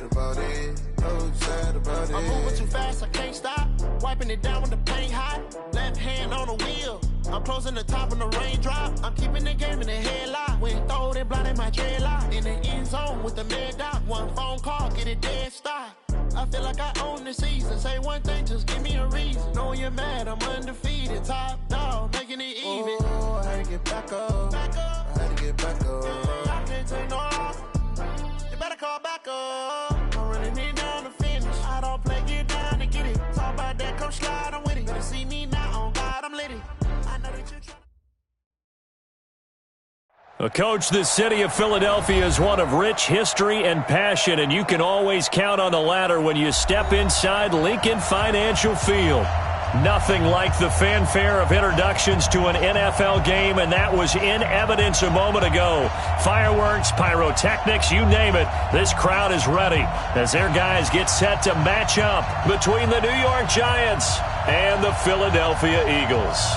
sad about it. So sad about it. I'm moving too fast, I can't stop. Wiping it down when the paint hot. Left hand on the wheel. I'm closing the top when the raindrop. I'm keeping the game in the headlock. When throwed and blinded my dreadlock. In the end zone with the mad dot. One phone call, get it dead stop. I feel like I own the season. Say one thing, just give me a reason. Knowing you're mad, I'm undefeated. Top dog, making it even. Oh, I had to get back up. Back up. I had to get back up. I can't take no loss. You better call back up. I'm running it down to finish. I don't play, get down to get it. Talk about that, come slide, I'm with it. Better see me now, on God, I'm lit it. I know that you're trying. Coach, the city of Philadelphia is one of rich history and passion, and you can always count on the latter when you step inside Lincoln Financial Field. Nothing like the fanfare of introductions to an NFL game, and that was in evidence a moment ago. Fireworks, pyrotechnics, you name it. This crowd is ready as their guys get set to match up between the New York Giants and the Philadelphia Eagles.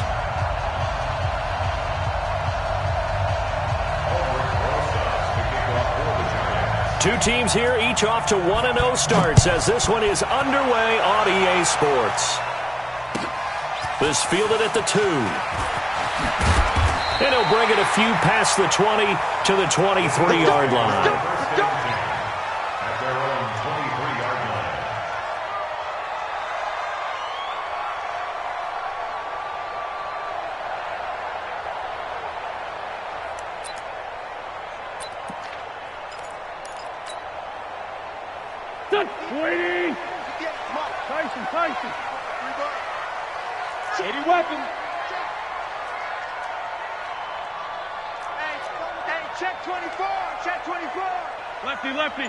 Two teams here, each off to 1-0 starts as this one is underway on EA Sports. This fielded at the 2. And he'll bring it a few past the 20 to the 23-yard line. Tyson. Shady weapon. Hey, check 24. Check 24. Lefty.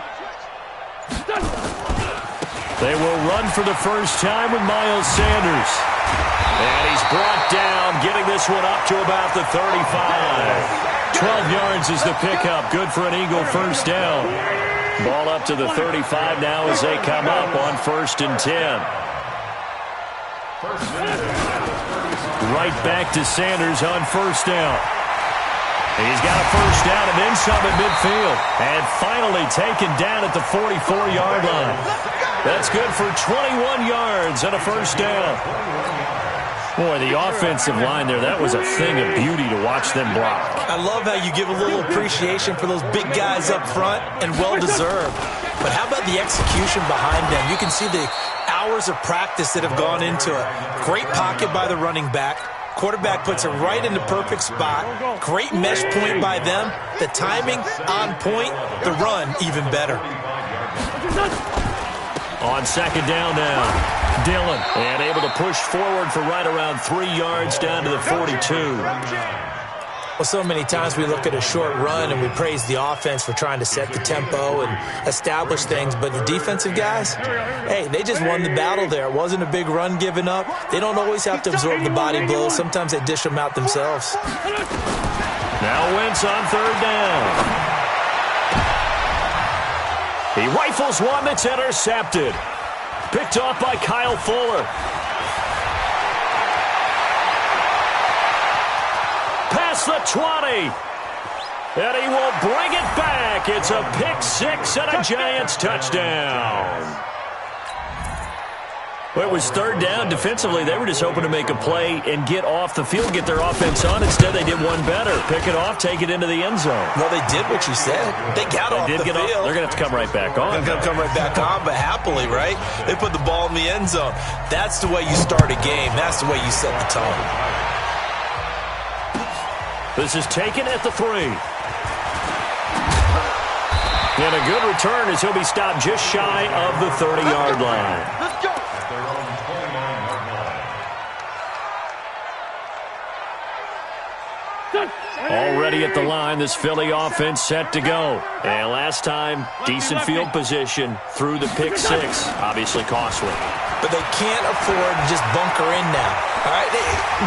They will run for the first time with Miles Sanders. And he's brought down, getting this one up to about the 35. 12 yards is the pickup. Good for an Eagle first down. Ball up to the 35 now as they come up on 1st and 10. Right back to Sanders on 1st down. He's got a first down and then some at midfield. And finally taken down at the 44-yard line. That's good for 21 yards and a first down. Boy, the offensive line there, that was a thing of beauty to watch them block. I love how you give a little appreciation for those big guys up front, and well-deserved. But how about the execution behind them? You can see the hours of practice that have gone into it. Great pocket by the running back. Quarterback puts it right in the perfect spot. Great mesh point by them. The timing on point. The run even better. On 2nd down now. Dillon, and able to push forward for right around 3 yards down to the 42. Well, so many times we look at a short run and we praise the offense for trying to set the tempo and establish things, but the defensive guys, hey, they just won the battle there. It wasn't a big run given up. They don't always have to absorb the body blows. Sometimes they dish them out themselves. Now Wentz on 3rd down. He rifles one that's intercepted. Picked off by Kyle Fuller. Past the 20. And he will bring it back. It's a pick six and a Giants touchdown. Well, it was 3rd down. Defensively, they were just hoping to make a play and get off the field, get their offense on. Instead, they did one better. Pick it off, take it into the end zone. Well, they did what you said. They got off the field. They're going to have to come right back on. They're going to come right back on, but happily, right? They put the ball in the end zone. That's the way you start a game. That's the way you set the tone. This is taken at the 3. And a good return as he'll be stopped just shy of the 30-yard line. Let's go. Already at the line, this Philly offense set to go. And last time, decent field position through the pick six. Obviously costly. But they can't afford to just bunker in now. All right,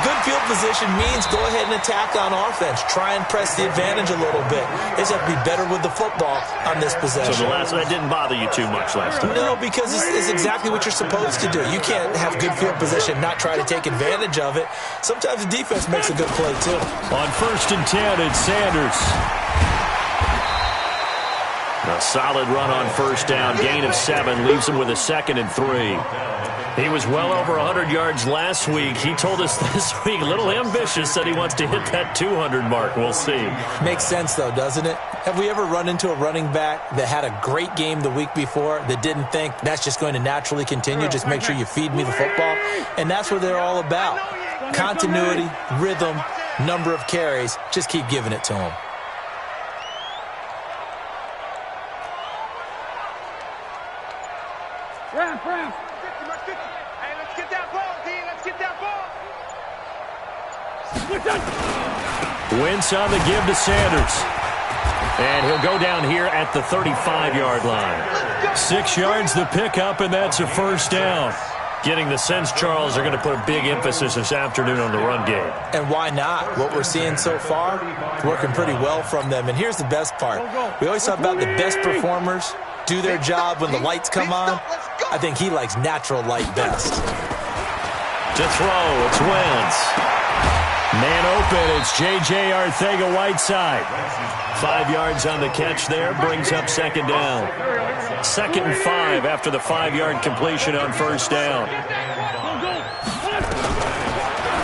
good field position means go ahead and attack on offense. Try and press the advantage a little bit. They just have to be better with the football on this possession. So that didn't bother you too much last time? No, because it's exactly what you're supposed to do. You can't have good field position, not try to take advantage of it. Sometimes the defense makes a good play, too. On 1st and 10, it's Sanders. A solid run on first down. Gain of 7 leaves him with a 2nd and 3. He was well over 100 yards last week. He told us this week, a little ambitious, said he wants to hit that 200 mark. We'll see. Makes sense, though, doesn't it? Have we ever run into a running back that had a great game the week before that didn't think that's just going to naturally continue? Just make sure you feed me the football. And that's what they're all about. Continuity, rhythm, number of carries. Just keep giving it to him. Ram. Hey, let's get that ball, D. Let's get that ball. Wentz on the give to Sanders. And he'll go down here at the 35-yard line. 6 yards the pickup, and that's a first down. Getting the sense, Charles, they're going to put a big emphasis this afternoon on the run game. And why not? What we're seeing so far, working pretty well from them. And here's the best part. We always talk about the best performers do their job when the lights come on. I think he likes natural light best. To throw, it's Wentz. Man open, it's J.J. Arcega-Whiteside. 5 yards on the catch there, brings up 2nd down. 2nd and 5 after the 5-yard completion on first down.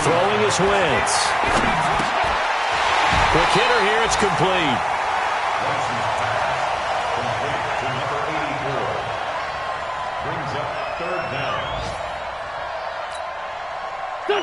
Throwing is Wentz. Quick hitter here, it's complete. Brings up 3rd down. Kill.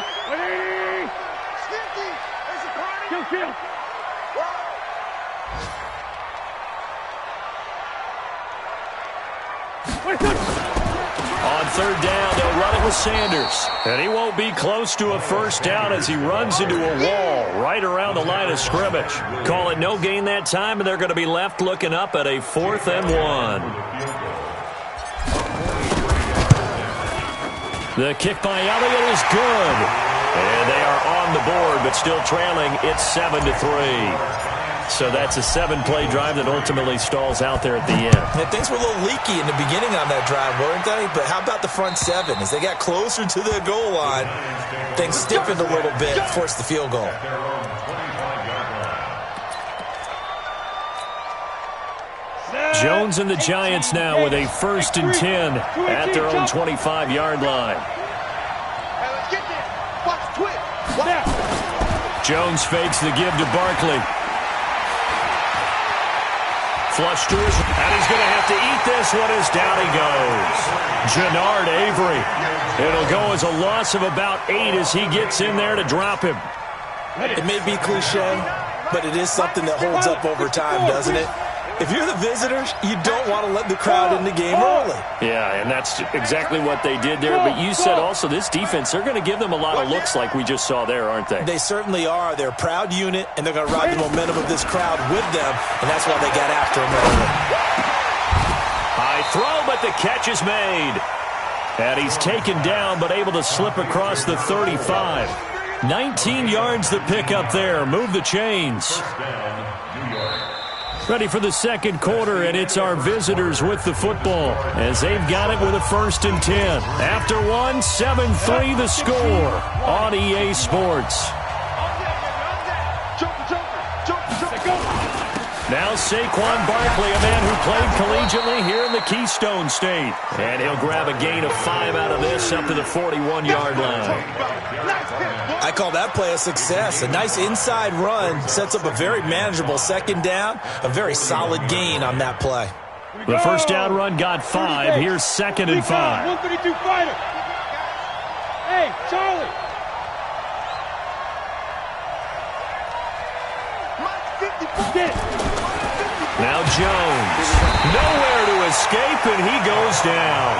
On 3rd down, they'll run it with Sanders. And he won't be close to a first down as he runs into a wall right around the line of scrimmage. Call it no gain that time, and they're going to be left looking up at a 4th and 1. The kick by Elliott is good. And they are on the board, but still trailing. It's 7-3. So that's a 7-play drive that ultimately stalls out there at the end. And things were a little leaky in the beginning on that drive, weren't they? But how about the front 7? As they got closer to the goal line, things stiffened a little bit, forced the field goal. Jones and the Giants now with a 1st and 10 at their own 25-yard line. Jones fakes the give to Barkley. Flush to his, and he's going to have to eat this one as down he goes. Jannard Avery. It'll go as a loss of about 8 as he gets in there to drop him. It may be cliche, but it is something that holds up over time, doesn't it? If you're the visitors, you don't want to let the crowd in the game early. Yeah, and that's exactly what they did there. But you said also this defense, they're going to give them a lot of looks like we just saw there, aren't they? They certainly are. They're a proud unit, and they're going to ride the momentum of this crowd with them, and that's why they got after him early. High throw, but the catch is made. And he's taken down, but able to slip across the 35. 19 yards the pick up there. Move the chains. Ready for the 2nd quarter, and it's our visitors with the football as they've got it with a 1st and 10. After 1, 7-3 the score on EA Sports. Now Saquon Barkley, a man who played collegiately here in the Keystone State. And he'll grab a gain of 5 out of this up to the 41-yard line. I call that play a success. A nice inside run sets up a very manageable 2nd down. A very solid gain on that play. The first down run got 5. Here's 2nd and 5. 132 fighter. Hey, Charlie. Now Jones. Nowhere to escape, and he goes down.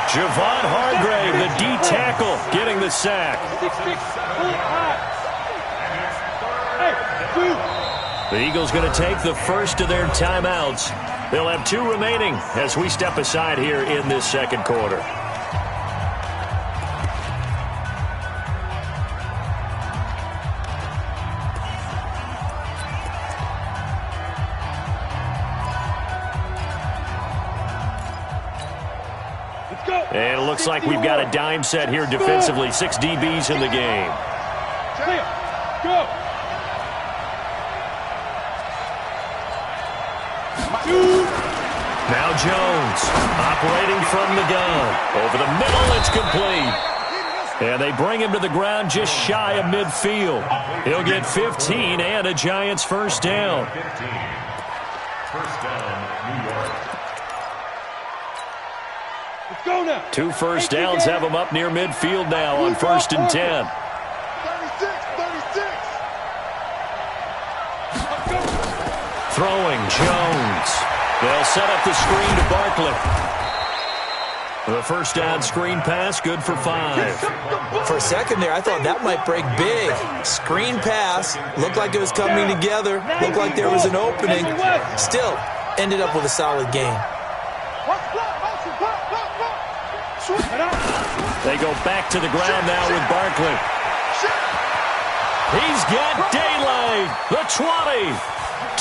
Javon Hargrave, the D tackle, getting the sack. The Eagles going to take the first of their timeouts. They'll have 2 remaining as we step aside here in this 2nd quarter. And it looks like we've got a dime set here defensively. 6 DBs in the game. Go. Now Jones, operating from the gun. Over the middle, it's complete. And they bring him to the ground just shy of midfield. He'll get 15 and a Giants first down. First down, New York. Let's go now. 2 first downs have him up near midfield now on 1st and 10. 36. Throwing, Jones. They'll set up the screen to Barkley. The first down screen pass, good for 5. For a second there, I thought that might break big. Screen pass, looked like it was coming together, looked like there was an opening. Still, ended up with a solid game. They go back to the ground now with Barkley. He's got daylight. The 20.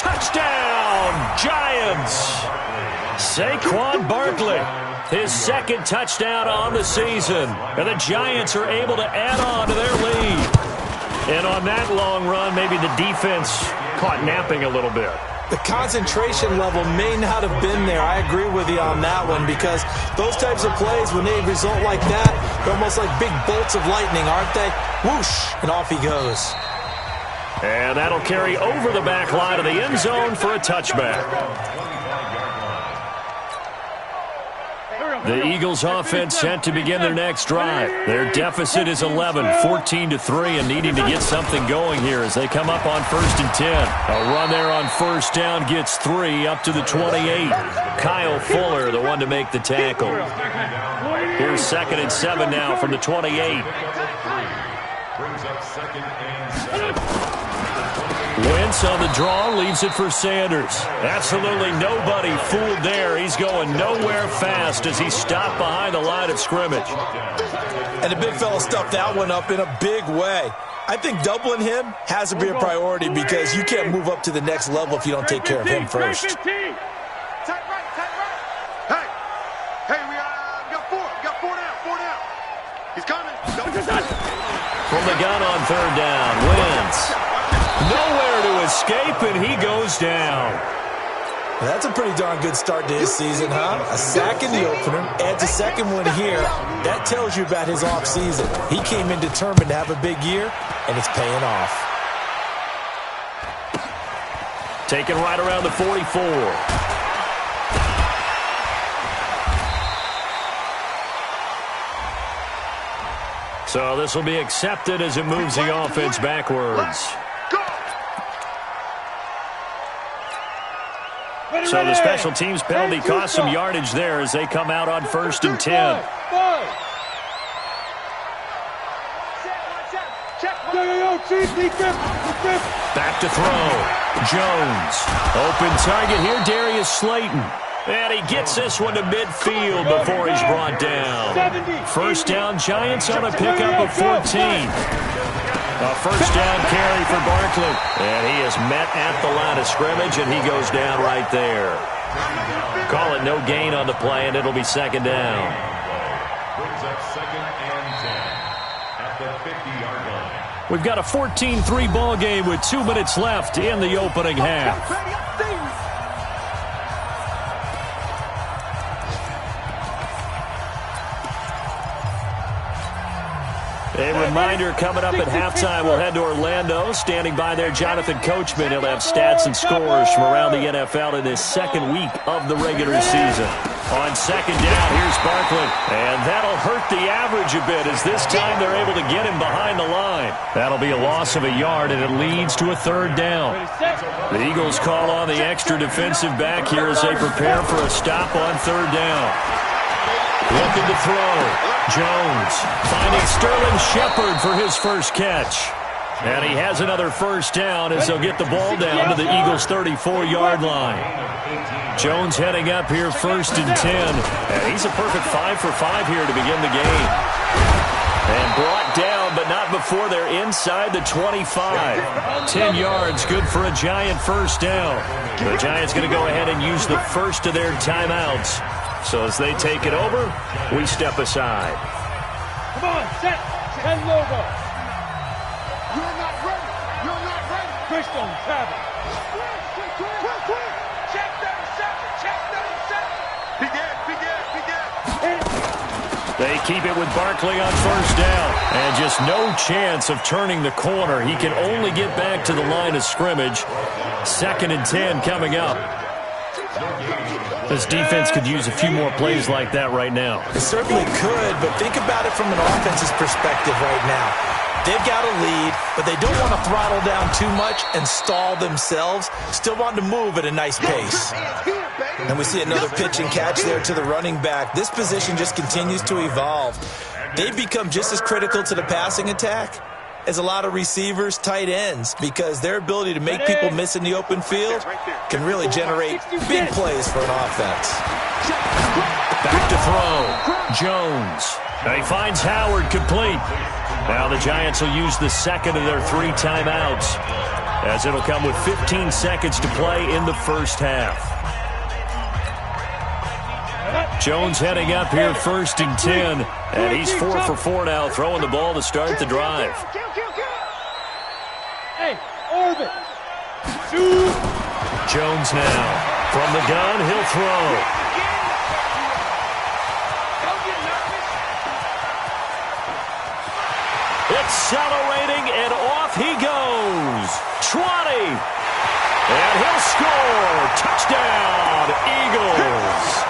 Touchdown, Giants. Saquon Barkley. His second touchdown on the season. And the Giants are able to add on to their lead. And on that long run, maybe the defense caught napping a little bit. The concentration level may not have been there. I agree with you on that one because those types of plays, when they result like that, they're almost like big bolts of lightning, aren't they? Whoosh, and off he goes. And that'll carry over the back line of the end zone for a touchback. The Eagles offense set to begin their next drive. Their deficit is 11, 14-3, and needing to get something going here as they come up on 1st and 10. A run there on first down gets 3 up to the 28. Kyle Fuller, the one to make the tackle. Here's 2nd and 7 now from the 28. Brings up 2nd and 7. Wentz on the draw, leaves it for Sanders. Absolutely nobody fooled there. He's going nowhere fast as he stopped behind the line of scrimmage. And the big fella stuffed that one up in a big way. I think doubling him has to be a priority because you can't move up to the next level if you don't take care of him first. Tight right. Hey, we got 4. We got 4 down. He's coming. From the gun on 3rd down, Wentz. Nowhere to escape, and he goes down. That's a pretty darn good start to his season, huh? A sack in the opener, adds a second one here. That tells you about his offseason. He came in determined to have a big year, and it's paying off. Taken right around the 44. So this will be accepted as it moves the offense backwards. So the special teams penalty cost some yardage there as they come out on 1st and 10. Back to throw. Jones. Open target here, Darius Slayton. And he gets this one to midfield before he's brought down. First down, Giants on a pickup of 14. A first down carry for Barkley. And he is met at the line of scrimmage, and he goes down right there. Call it no gain on the play, and it'll be 2nd down. Brings up 2nd and 10 at the 50-yard line. We've got a 14-3 ball game with 2 minutes left in the opening half. A reminder, coming up at halftime, we'll head to Orlando. Standing by there, Jonathan Coachman. He'll have stats and scores from around the NFL in this 2nd week of the regular season. On 2nd down, here's Barkley. And that'll hurt the average a bit as this time they're able to get him behind the line. That'll be a loss of a yard, and it leads to a 3rd down. The Eagles call on the extra defensive back here as they prepare for a stop on 3rd down. Looking to throw. Jones finding Sterling Shepard for his first catch. And he has another first down as they'll get the ball down to the Eagles' 34-yard line. Jones heading up here 1st and 10. And he's a perfect 5 for 5 here to begin the game. And brought down, but not before they're inside the 25. 10 yards, good for a Giant first down. The Giants going to go ahead and use the first of their timeouts. So as they take it over, we step aside. Come on, set. 10 logo. You're not ready. You're not ready. Chris don't have it. Check 37. Check 37. They keep it with Barkley on first down. And just no chance of turning the corner. He can only get back to the line of scrimmage. 2nd and 10 coming up. This defense could use a few more plays like that right now. It certainly could, but think about it from an offense's perspective right now. They've got a lead, but they don't want to throttle down too much and stall themselves. Still want to move at a nice pace. And we see another pitch and catch there to the running back. This position just continues to evolve. They've become just as critical to the passing attack as a lot of receivers, tight ends, because their ability to make people miss in the open field can really generate big plays for an offense. Back to throw. Jones. He finds Howard complete. Now the Giants will use the second of their 3 timeouts, as it'll come with 15 seconds to play in the first half. Jones heading up here 1st and 10, and he's 4 for 4 now, throwing the ball to start the drive. Hey, orbit. Jones now. From the gun, he'll throw. Accelerating, and off he goes. 20. And he'll score. Touchdown, Eagles.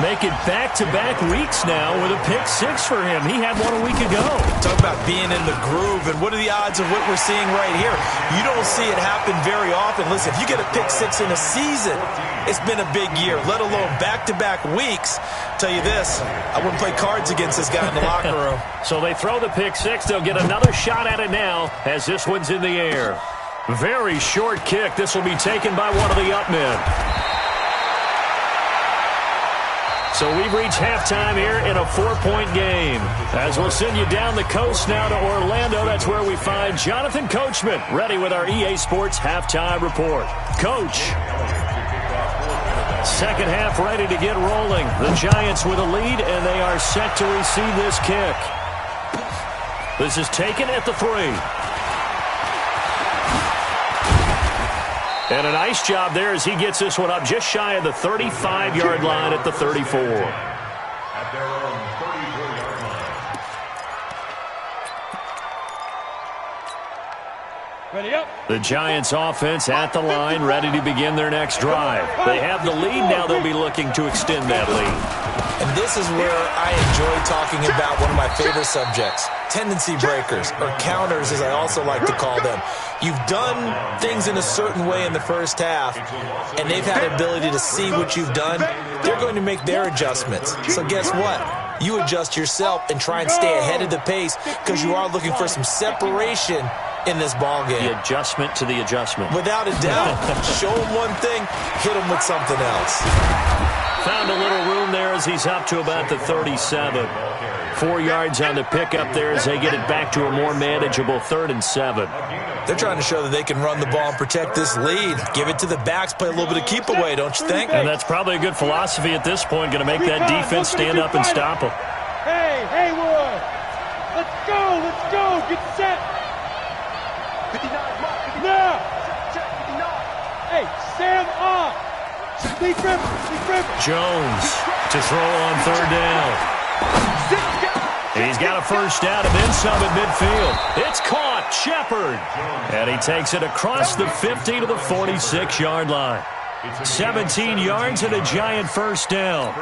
Make it back-to-back weeks now with a pick-6 for him. He had one a week ago. Talk about being in the groove, and what are the odds of what we're seeing right here? You don't see it happen very often. Listen, if you get a pick-6 in a season, it's been a big year, let alone back-to-back weeks. Tell you this, I wouldn't play cards against this guy in the locker room. So they throw the pick-6. They'll get another shot at it now as this one's in the air. Very short kick. This will be taken by one of the up men. So we've reached halftime here in a 4-point game. As we'll send you down the coast now to Orlando, that's where we find Jonathan Coachman, ready with our EA Sports halftime report. Coach. Second half ready to get rolling. The Giants with a lead, and they are set to receive this kick. This is taken at the 3. And a nice job there as he gets this one up just shy of the 35-yard line at the 34. Ready up. The Giants offense at the line, ready to begin their next drive. They have the lead now. They'll be looking to extend that lead. And this is where I enjoy talking about one of my favorite subjects, tendency breakers, or counters as I also like to call them. You've done things in a certain way in the first half, and they've had the ability to see what you've done. They're going to make their adjustments. So guess what? You adjust yourself and try and stay ahead of the pace because you are looking for some separation in this ball game. The adjustment to the adjustment. Without a doubt. Show them one thing, hit them with something else. Found a little room there as he's up to about the 37. 4 yards on the pickup there as they get it back to a more manageable 3rd and 7. They're trying to show that they can run the ball and protect this lead. Give it to the backs, play a little bit of keep away, don't you think? And that's probably a good philosophy at this point, going to make that defense stand up and stop them. Hey, Haywood. Let's go, get set. 59, Mark, 59. Now. Check, 59. Hey, Sam off. Lee Griffin. Jones to throw on 3rd down. He's got a first down and then some at midfield. It's caught, Shepard. And he takes it across the 50 to the 46-yard line. 17 yards and a Giant first down.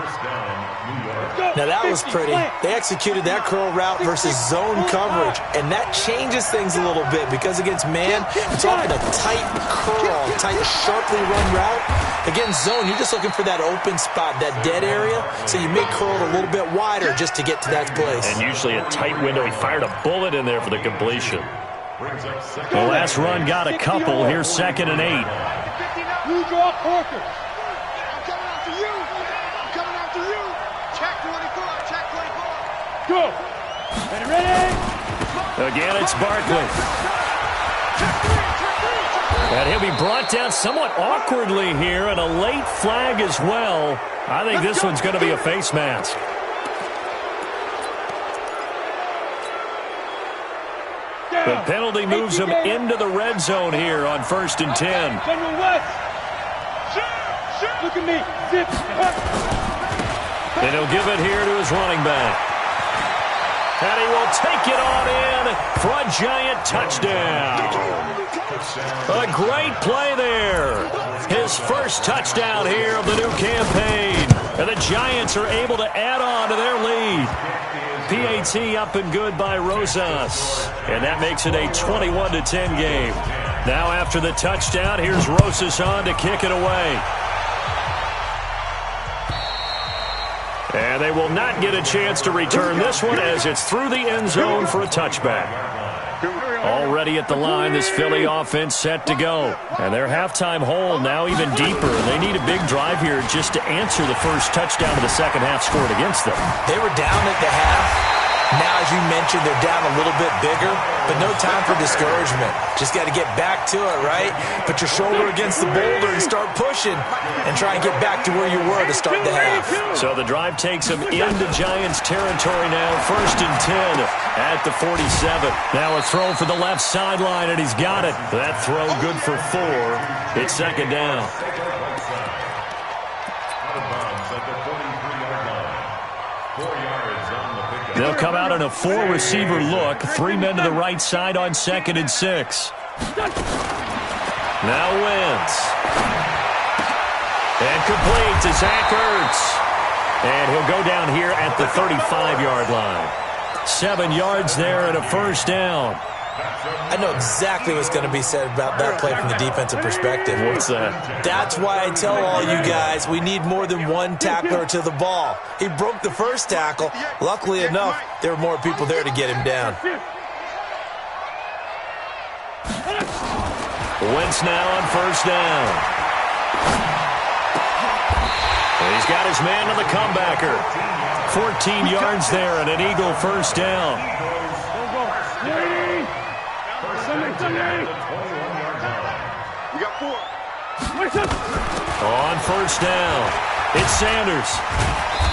Now that was pretty. They executed that curl route versus zone coverage, and that changes things a little bit because against man, it's often a tight curl, tight, sharply run route. Against zone, you're just looking for that open spot, that dead area, so you may curl it a little bit wider just to get to that place. And usually a tight window. He fired a bullet in there for the completion. The last run got a couple. Here's 2nd and 8. You draw Parker. I'm coming after you. I'm coming after you. Check 24. Check 24. Go. Ready? Again, it's Barkley. And he'll be brought down somewhat awkwardly here, and a late flag as well. I think this one's going to be a face mask. The penalty moves him into the red zone here on 1st and 10. General West. Look at me. Zip. And he'll give it here to his running back. And he will take it on in for a Giant touchdown. A great play there. His first touchdown here of the new campaign. And the Giants are able to add on to their lead. PAT up and good by Rosas. And that makes it a 21-10 game. Now after the touchdown, here's Rosas on to kick it away. And they will not get a chance to return this one as it's through the end zone for a touchback. Already at the line, this Philly offense set to go. And their halftime hole now even deeper. They need a big drive here just to answer the first touchdown of the second half scored against them. They were down at the half. Now, as you mentioned, they're down a little bit bigger, but no time for discouragement. Just got to get back to it, right? Put your shoulder against the boulder and start pushing and try and get back to where you were to start the half. So the drive takes them into Giants territory now, 1st and 10 at the 47. Now a throw for the left sideline, and he's got it. That throw good for 4. It's second down. They'll come out in a 4-receiver look. 3 men to the right side on 2nd and 6. Now Wentz. And complete to Zach Ertz. And he'll go down here at the 35-yard line. 7 yards there and a first down. I know exactly what's going to be said about that play from the defensive perspective. What's that? That's why I tell all you guys we need more than one tackler to the ball. He broke the first tackle. Luckily enough, there were more people there to get him down. Wentz now on first down. And he's got his man on the comebacker. 14 yards there and an Eagle first down. We got 4. On first down, it's Sanders.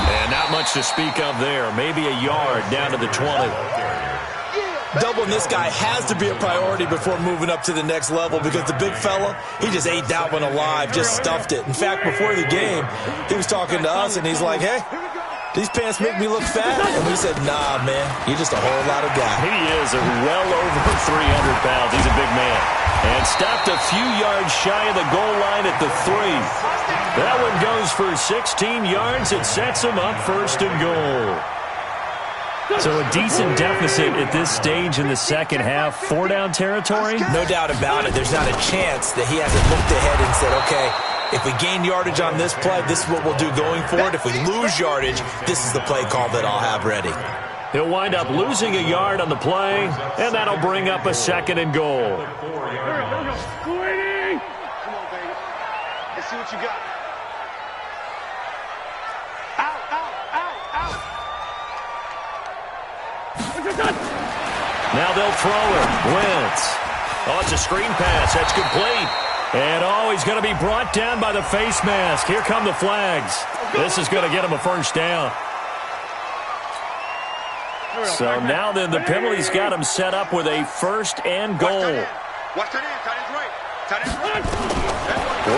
And not much to speak of there. Maybe a yard down to the 20. Doubling this guy has to be a priority before moving up to the next level because the big fella, he just ate that one alive, just stuffed it. In fact, before the game, he was talking to us, and he's like, hey, these pants make me look fat. And we said, nah, man, you're just a whole lot of guy. He is well over 300 pounds. He's a big man. And stopped a few yards shy of the goal line at the 3. That one goes for 16 yards. It sets him up 1st and goal. So a decent deficit at this stage in the second half. 4-down territory? No doubt about it. There's not a chance that he hasn't looked ahead and said, okay, if we gain yardage on this play, this is what we'll do going forward. If we lose yardage, this is the play call that I'll have ready. He'll wind up losing a yard on the play, and that'll bring up a 2nd and goal. Come on, baby. Let's see what you got. Out, out, out, out. Now they'll throw it. Wentz. Oh, it's a screen pass. That's complete. And he's going to be brought down by the face mask. Here come the flags. This is going to get him a first down. So now then the penalty's got him set up with a 1st and goal. Watch that in. Tight end's right. Tight end's right.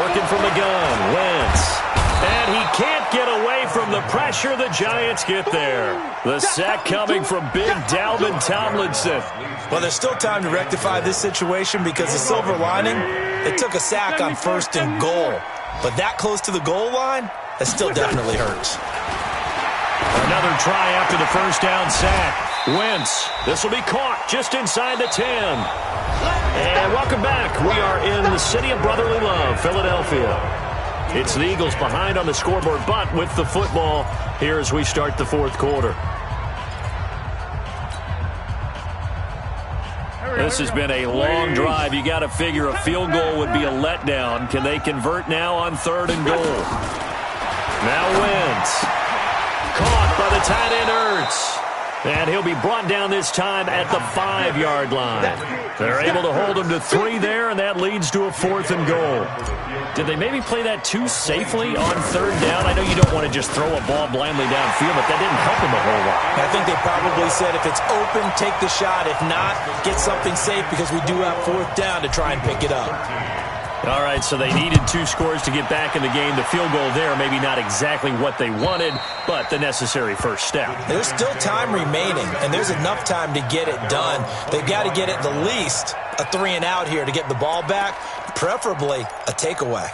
Working from the gun. Wentz. And he can't get away from the pressure. The Giants get there. The sack coming from big Dalvin Tomlinson. Well, there's still time to rectify this situation because the silver lining, they took a sack on 1st and goal. But that close to the goal line, that still definitely hurts. Another try after the first down sack. Wentz. This will be caught just inside the 10. And welcome back. We are in the city of brotherly love, Philadelphia. It's the Eagles behind on the scoreboard, but with the football here as we start the 4th quarter. This has been a long drive. You got to figure a field goal would be a letdown. Can they convert now on 3rd and goal? Now Wentz. Caught by the tight end Ertz. And he'll be brought down this time at the 5-yard line. They're able to hold him to 3 there, and that leads to a 4th and goal. Did they maybe play that too safely on 3rd down? I know you don't want to just throw a ball blindly downfield, but that didn't help him a whole lot. I think they probably said if it's open, take the shot. If not, get something safe because we do have 4th down to try and pick it up. All right, so they needed 2 scores to get back in the game. The field goal there, maybe not exactly what they wanted, but the necessary first step. There's still time remaining, and there's enough time to get it done. They've got to get at the least a 3-and-out here to get the ball back, preferably a takeaway.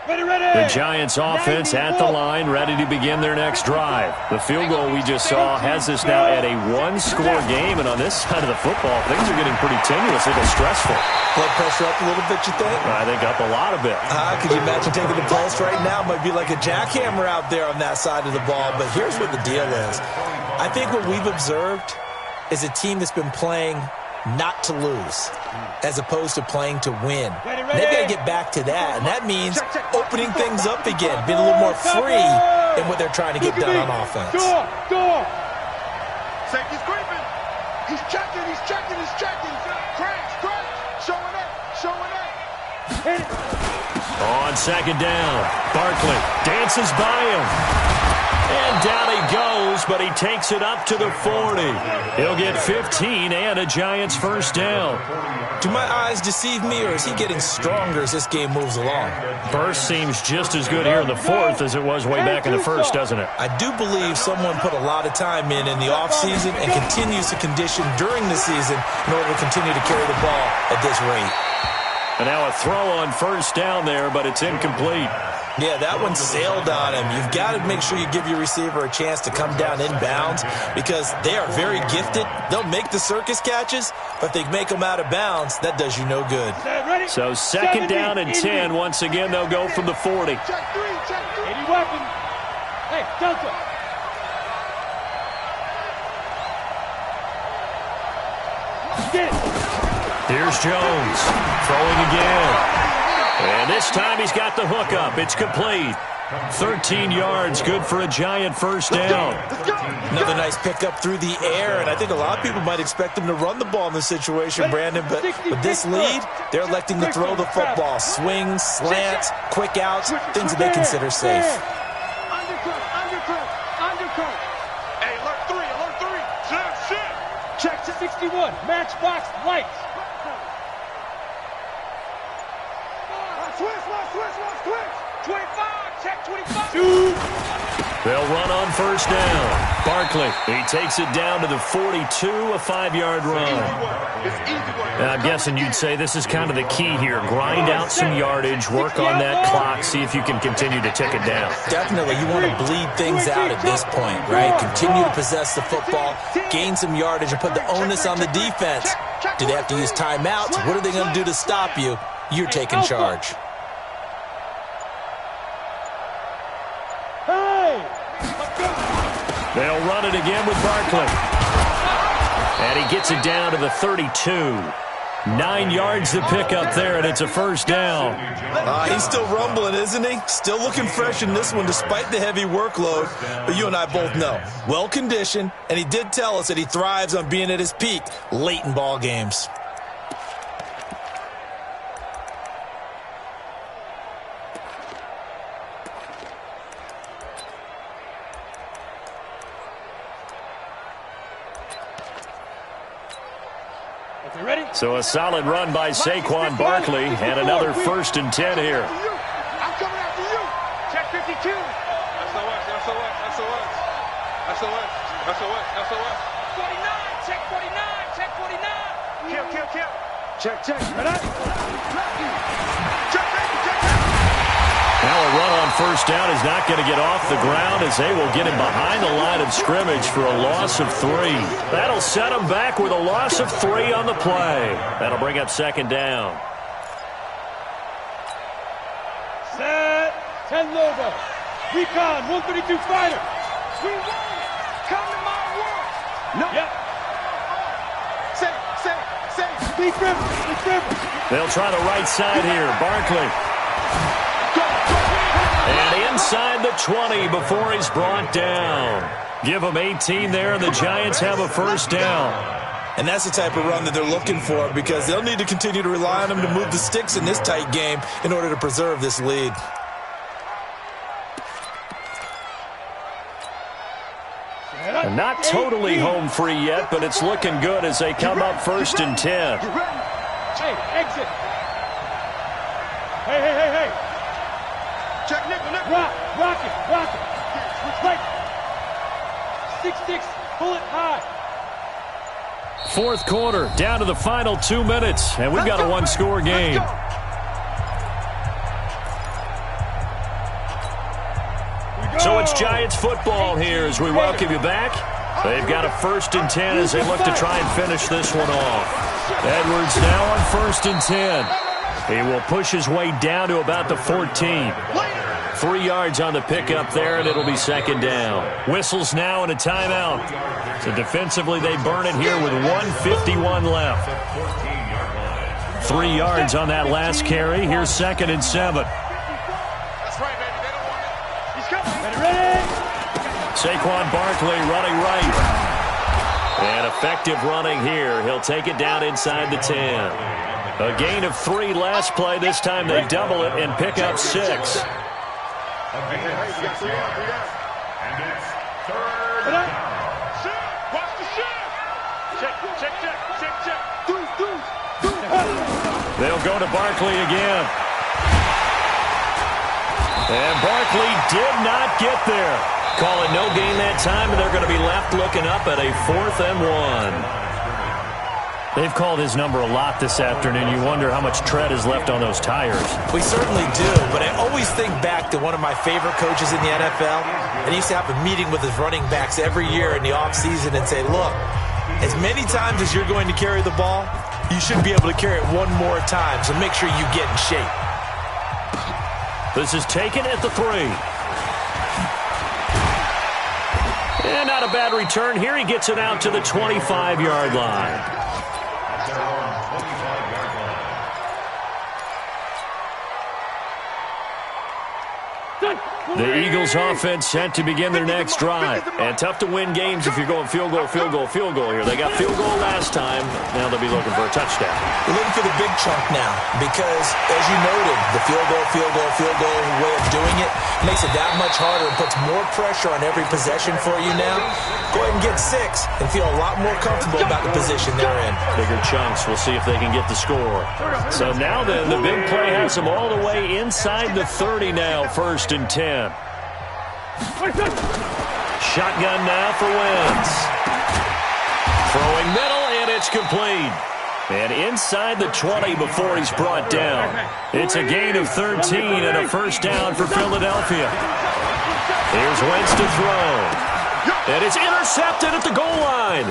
The Giants offense at the line, ready to begin their next drive. The field goal we just saw has us now at a 1-score game, and on this side of the football, things are getting pretty tenuous, a little stressful. Blood pressure up a little bit, you think? I think up a lot of it. Could you imagine taking the pulse right now? Might be like a jackhammer out there on that side of the ball, but here's what the deal is. I think what we've observed is a team that's been playing not to lose, as opposed to playing to win. They've got to get back to that, and that means opening things up again, being a little more free in what they're trying to get done on offense. Safety's creeping. He's checking. Crash. Showing up. On second down, Barkley dances by him. And down he goes, but he takes it up to the 40. He'll get 15 and a Giants first down. Do my eyes deceive me, or is he getting stronger as this game moves along? Burst seems just as good here in the fourth as it was way back in the first, doesn't it? I do believe someone put a lot of time in the offseason and continues to condition during the season in order to continue to carry the ball at this rate. And now a throw on first down there, but it's incomplete. Yeah, that one sailed on him. You've got to make sure you give your receiver a chance to come down inbounds because they are very gifted. They'll make the circus catches, but if they make them out of bounds, that does you no good. So second down and 10. Once again, they'll go from the 40. Check three. Any weapon. Hey, Delta. Get it. Here's Jones throwing again. And this time he's got the hook up. It's complete. 13 yards, good for a Giant first down. Another nice pickup through the air, and I think a lot of people might expect him to run the ball in this situation, Brandon, but with this lead, they're electing to throw the football. Swings, slants, quick outs, things that they consider safe. Undercut. Hey, alert three. Shit. Check to 61. Matchbox lights. Switch. 25. Check 25. They'll run on first down. Barkley, he takes it down to the 42, a 5-yard run. Now, I'm guessing you'd say this is kind of the key here. Grind out some yardage, work on that clock, see if you can continue to tick it down. Definitely, you want to bleed things out at this point, right? Continue to possess the football, gain some yardage, and put the onus on the defense. Do they have to use timeouts? What are they going to do to stop you? You're taking charge. They'll run it again with Barkley. And he gets it down to the 32. 9 yards to pick up there, and it's a first down. He's still rumbling, isn't he? Still looking fresh in this one despite the heavy workload. But you and I both know, well-conditioned, and he did tell us that he thrives on being at his peak late in ball games. So a solid run by Saquon Barkley and another 1st and 10 here. I'm coming after you. Check 52. SOS. 49. Check 49. Kill. Check. Ready? Check. Now a run on first down is not going to get off the ground as they will get him behind the line of scrimmage for a loss of 3. That'll set him back with a loss of 3 on the play. That'll bring up second down. Set. 10 logo. Recon 132 fighter. We won. Come to my world. No. Yep. Say. Speak Rivers. They'll try the right side here. Barkley. And inside the 20 before he's brought down. Give him 18 there, and the Giants have a first down. And that's the type of run that they're looking for because they'll need to continue to rely on him to move the sticks in this tight game in order to preserve this lead. And not totally home free yet, but it's looking good as they come up 1st and 10. Hey, exit. Hey. Check nickel. Rock it. Switch right. 6-6, pull it high. Fourth quarter, down to the final 2 minutes, and we've got a one-score game. So it's Giants football here as we welcome you back. They've got a 1st and 10 as they look to try and finish this one off. Edwards now on 1st and 10. He will push his way down to about the 14. 3 yards on the pickup there, and it'll be 2nd down. Whistles now and a timeout. So defensively, they burn it here with 1:51 left. 3 yards on that last carry. Here's 2nd and 7. That's right, baby. They don't want it. He's coming. Ready? Saquon Barkley running right. And effective running here. He'll take it down inside the 10. A gain of 3 last play. This time they double it and pick up 6. Hey, you got 3 down. And it's 3rd down. Watch the shit. Check. They'll go to Barkley again. And Barkley did not get there. Call it no gain that time, and they're going to be left looking up at a 4th and 1. They've called his number a lot this afternoon. You wonder how much tread is left on those tires. We certainly do, but I always think back to one of my favorite coaches in the NFL. And he used to have a meeting with his running backs every year in the offseason and say, look, as many times as you're going to carry the ball, you should be able to carry it one more time, so make sure you get in shape. This is taken at the 3. And not a bad return here. He gets it out to the 25-yard line. The Eagles offense set to begin their next drive. And tough to win games if you're going field goal here. They got field goal last time. Now they'll be looking for a touchdown. We're looking for the big chunk now because, as you noted, the field goal way of doing it makes it that much harder and puts more pressure on every possession for you now. Go ahead and get 6 and feel a lot more comfortable about the position they're in. Bigger chunks. We'll see if they can get the score. So now then, the big play has them all the way inside the 30 now, 1st and 10. Shotgun now for Wentz. Throwing middle, and it's complete. And inside the 20 before he's brought down. It's a gain of 13 and a 1st down for Philadelphia. Here's Wentz to throw. And it's intercepted at the goal line.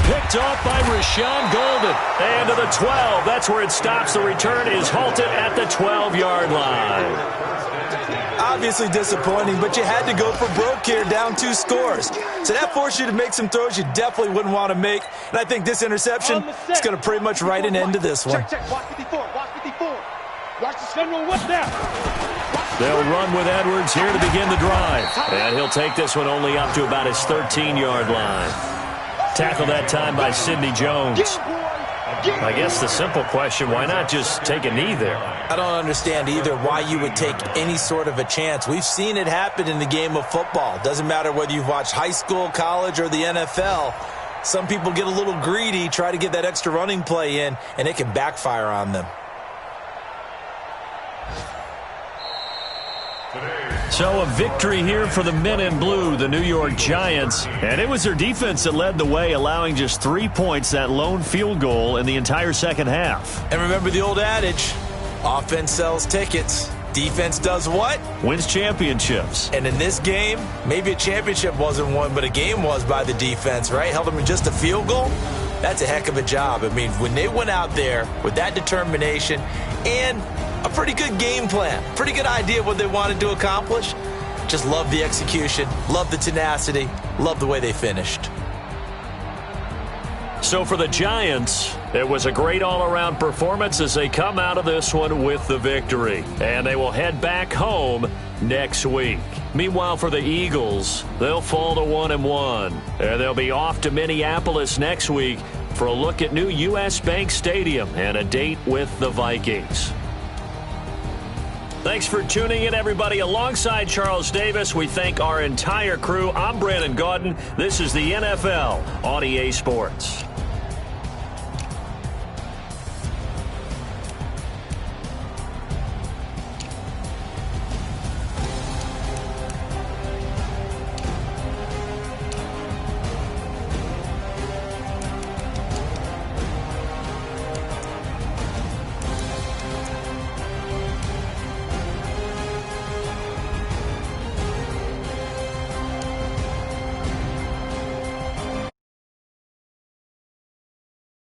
Picked off by Rashawn Golden. And to the 12. That's where it stops. The return is halted at the 12-yard line. Obviously disappointing, but you had to go for broke here, down 2 scores. So that forced you to make some throws you definitely wouldn't want to make. And I think this interception is going to pretty much write an end to this one. Check. Watch 54. Watch the general. What's that? They'll run with Edwards here to begin the drive. And he'll take this one only up to about his 13-yard line. Tackled that time by Sidney Jones. I guess the simple question, why not just take a knee there? I don't understand either why you would take any sort of a chance. We've seen it happen in the game of football. Doesn't matter whether you've watched high school, college, or the NFL. Some people get a little greedy, try to get that extra running play in, and it can backfire on them. So a victory here for the men in blue, the New York Giants. And it was their defense that led the way, allowing just 3 points, that lone field goal in the entire second half. And remember the old adage, offense sells tickets. Defense does what? Wins championships. And in this game, maybe a championship wasn't won, but a game was by the defense, right? Held them to just a field goal. That's a heck of a job. I mean, when they went out there with that determination and a pretty good game plan, pretty good idea of what they wanted to accomplish, just love the execution, love the tenacity, love the way they finished. So for the Giants, it was a great all-around performance as they come out of this one with the victory. And they will head back home next week. Meanwhile, for the Eagles, they'll fall to 1-1. And they'll be off to Minneapolis next week for a look at new U.S. Bank Stadium and a date with the Vikings. Thanks for tuning in, everybody. Alongside Charles Davis, we thank our entire crew. I'm Brandon Gaudin. This is the NFL on EA Sports.